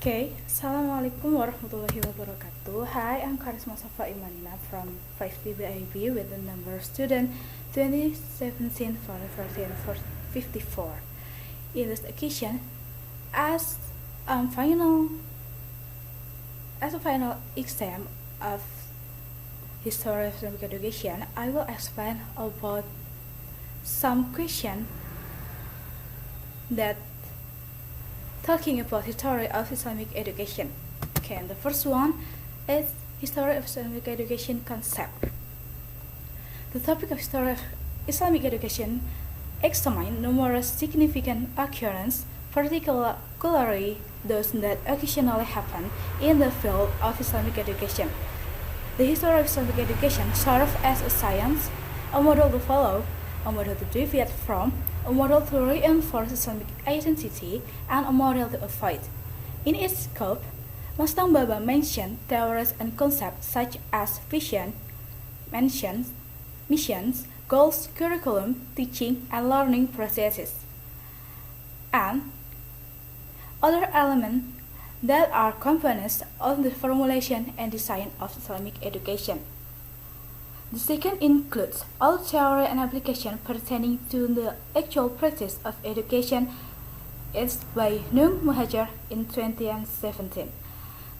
Okay, Assalamualaikum warahmatullahi wabarakatuh. Hi, I'm Kharisma Safa Imanina from 5th with the number student 2017 54. In this occasion, as a final exam of history of Islamic education, I will explain about some question that talking about history of Islamic education. Okay, and the first one is history of Islamic education concept. The topic of history of Islamic education examines numerous significant occurrences, particularly those that occasionally happen in the field of Islamic education. The history of Islamic education serves as a science, a model to follow, a model to deviate from, a model to reinforce Islamic identity, and a model to avoid. In its scope, Mustang Baba mentioned theories and concepts such as vision, missions, goals, curriculum, teaching, and learning processes, and other elements that are components of the formulation and design of Islamic education. The second includes all theory and application pertaining to the actual practice of education is by Nur Muhajir in 2017.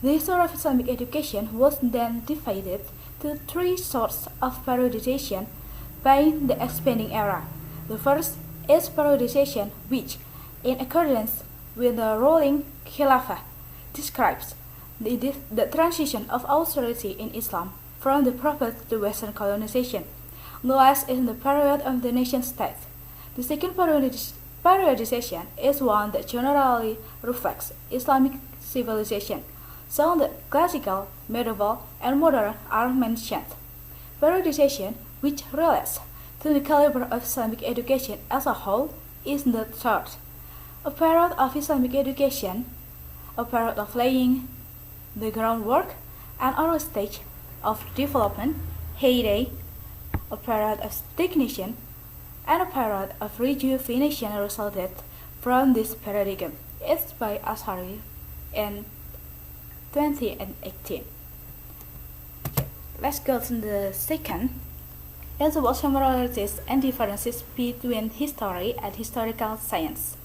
The history of Islamic education was then divided to three sorts of periodization by the expanding era. The first is periodization, which, in accordance with the ruling Khilafah, describes the transition of authority in Islam from the Prophet to Western colonization, the last is the period of the nation-state. The second periodization is one that generally reflects Islamic civilization, so the classical, medieval, and modern are mentioned. Periodization, which relates to the caliber of Islamic education as a whole, is the third. A period of Islamic education, a period of laying the groundwork, and early stage of development, heyday, a period of stagnation, and a period of rejuvenation resulted from this paradigm. It's by Ashari in 2018. Okay, let's go to the second. It's about similarities and differences between history and historical science.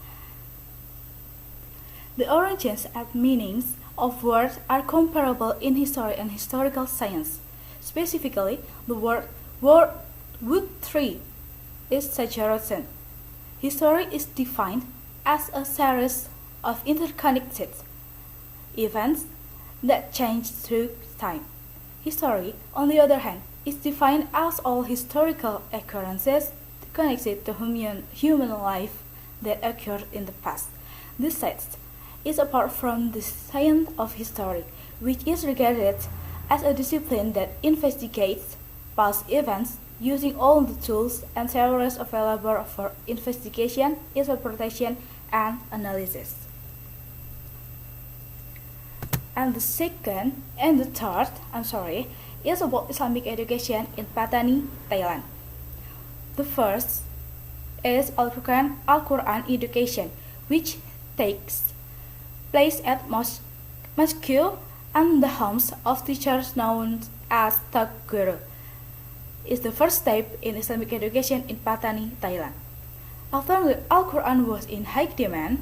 The origins and meanings of words are comparable in history and historical science. Specifically, the word wood tree is sajaratan. History is defined as a series of interconnected events that change through time. History, on the other hand, is defined as all historical occurrences connected to human life that occurred in the past. This sets is apart from the science of history, which is regarded as a discipline that investigates past events using all the tools and theories available for investigation, interpretation, and analysis. And the third is about Islamic education in Patani, Thailand. The first is Al-Quran education, which takes place at mosque and the homes of teachers known as Tok Guru. Is the first step in Islamic education in Patani, Thailand. After the Al-Quran was in high demand,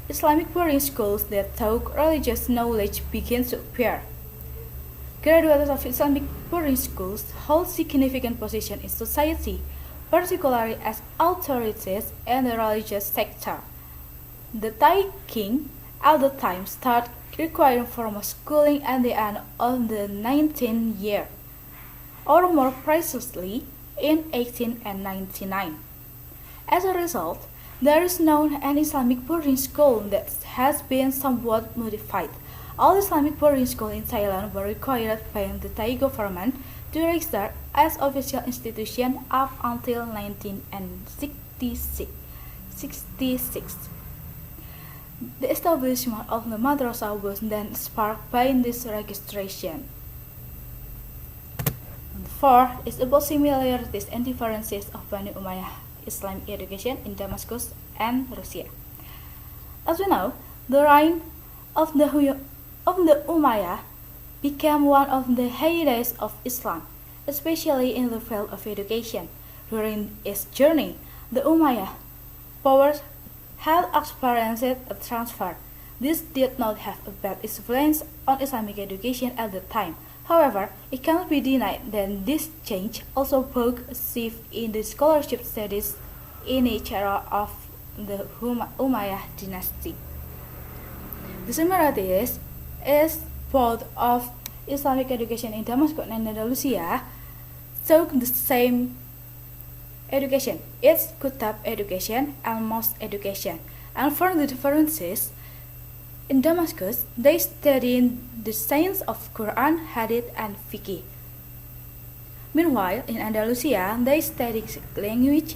Islamic boarding schools that taught religious knowledge began to appear. Graduates of Islamic boarding schools hold significant position in society, particularly as authorities in the religious sector. The Thai king at the time started requiring formal schooling at the end of the 19th year, or more precisely in 1899. As a result, there is now an Islamic boarding school that has been somewhat modified. All Islamic boarding schools in Thailand were required by the Thai government to register as official institutions up until 1966. The establishment of the madrasa was then sparked by this registration. Fourth is about similarities and differences of Bani Umayyah Islamic education in Damascus and Russia. As we know, the reign of the Umayyad became one of the heydays of Islam, especially in the field of education. During its journey, the Umayyad powers had experienced a transfer. This did not have a bad influence on Islamic education at the time. However, it cannot be denied that this change also brought a shift in the scholarship studies in each era of the Umayyad dynasty. The similarities is both of Islamic education in Damascus and Andalusia took the same education. It's Kutab education and mosque education. And for the differences, in Damascus, they studied the science of Quran, Hadith, and Fiqh. Meanwhile, in Andalusia, they studied language,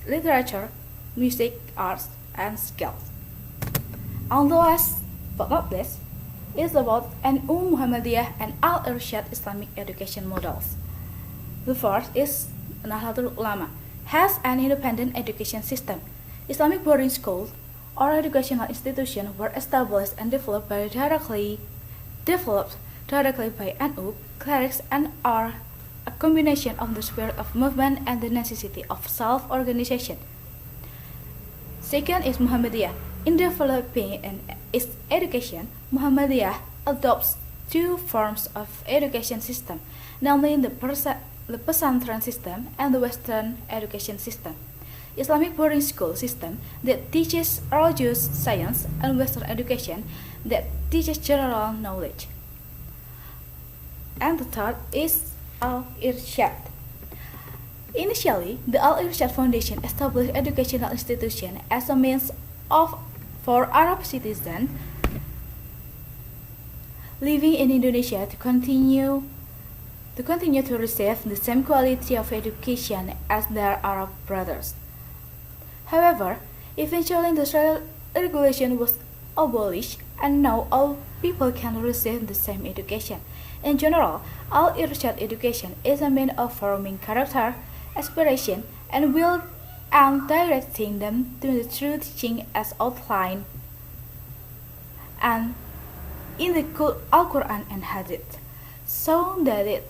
literature, music, arts, and skills. And last but not least, is about NU Muhammadiyah and Al-Irsyad Islamic education models. The first is Nahdlatul Ulama, has an independent education system. Islamic boarding schools or educational institutions were established and developed directly by NU clerics and are a combination of the spirit of movement and the necessity of self-organization. Second is Muhammadiyah. In developing its education, Muhammadiyah adopts two forms of education system, namely the pesantren system and the Western education system. Islamic boarding school system that teaches religious science and Western education that teaches general knowledge. And the third is Al-Irsyad. Initially, the Al-Irsyad Foundation established educational institutions as a means for Arab citizens living in Indonesia to continue to receive the same quality of education as their Arab brothers. However, eventually the regulation was abolished and now all people can receive the same education. In general, Al-Irsyad education is a means of forming character, aspiration, and will and directing them to the true teaching as outlined and in the Al-Quran and Hadith, so that it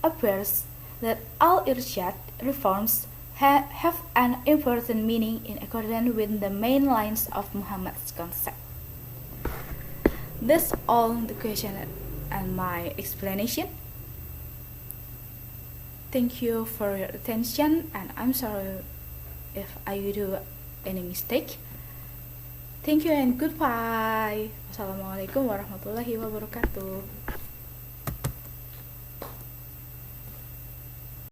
appears that Al-Irsyad reforms have an important meaning in accordance with the main lines of Muhammad's concept. That's all the question and my explanation. Thank you for your attention, and I'm sorry if I do any mistake. Thank you and goodbye. Wassalamualaikum warahmatullahi wabarakatuh.